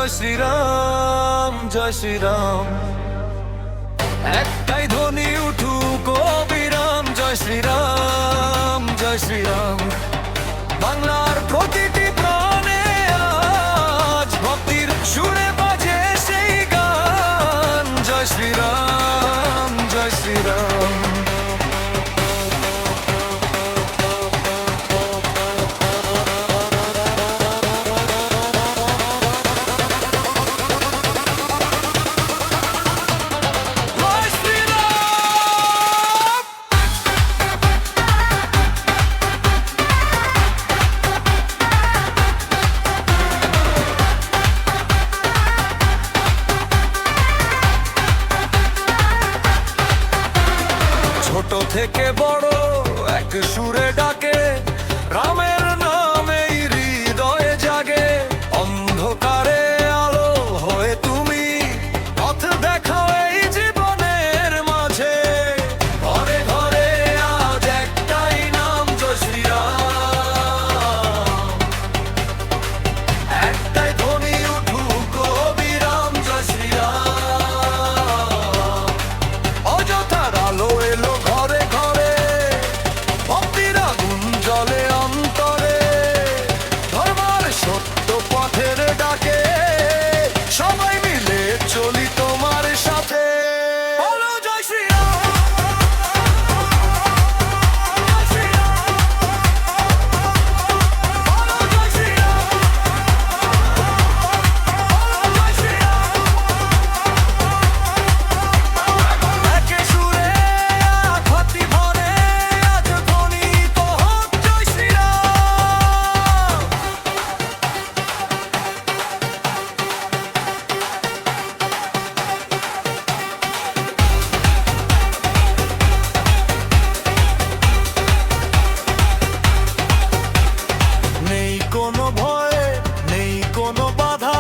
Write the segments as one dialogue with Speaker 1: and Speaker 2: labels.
Speaker 1: জয় শ্রীরাম জয় শ্রীরাম। একটাই ধ্বনি উঠুক অবিরাম, জয় শ্রীরাম জয় শ্রীরাম। বাংলার প্রতিটি প্রাণে আজ ভক্তির সুরে বাজে সেই গান, জয় শ্রীরাম জয় শ্রীরাম। ছোট থেকে বড় এক সুরে ডাকে, রামের নামেই হৃদয়ে জাগে। অন্ধকারে আলো হয়ে তুমি পথ দেখাও এই জীবনের মাঝে। ঘরে ঘরে আজ একটাই নাম, জয় শ্রীরাম। একটাই ধ্বনি উঠুক অবিরাম, জয় শ্রীরাম। অযথার আলো এলো ঘরে ঘরে, ভক্তির আগুন জ্বলে অন্তরে। ধর্মের সত্য পথের ডাকে সবাই মিলে চলি তোমার সাথে। বলো জয় শ্রীরাম জয় শ্রীরাম। বলো জয় শ্রীরাম জয় শ্রীরাম। একে সুরে এক ভক্তি ভরে আজ ধ্বনিত হোক জয় শ্রীরাম। নেই কোনো ভয় নেই কোনো বাধা,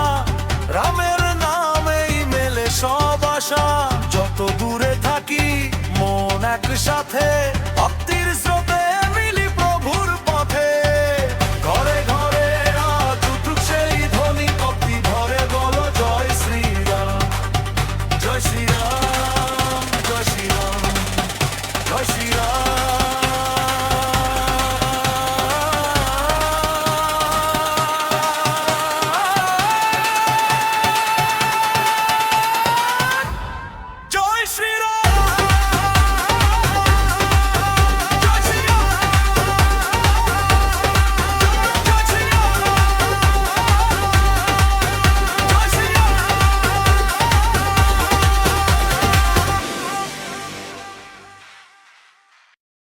Speaker 1: রামের নামেই মেলে সব আশা। যত দূরে থাকি মন একসাথে,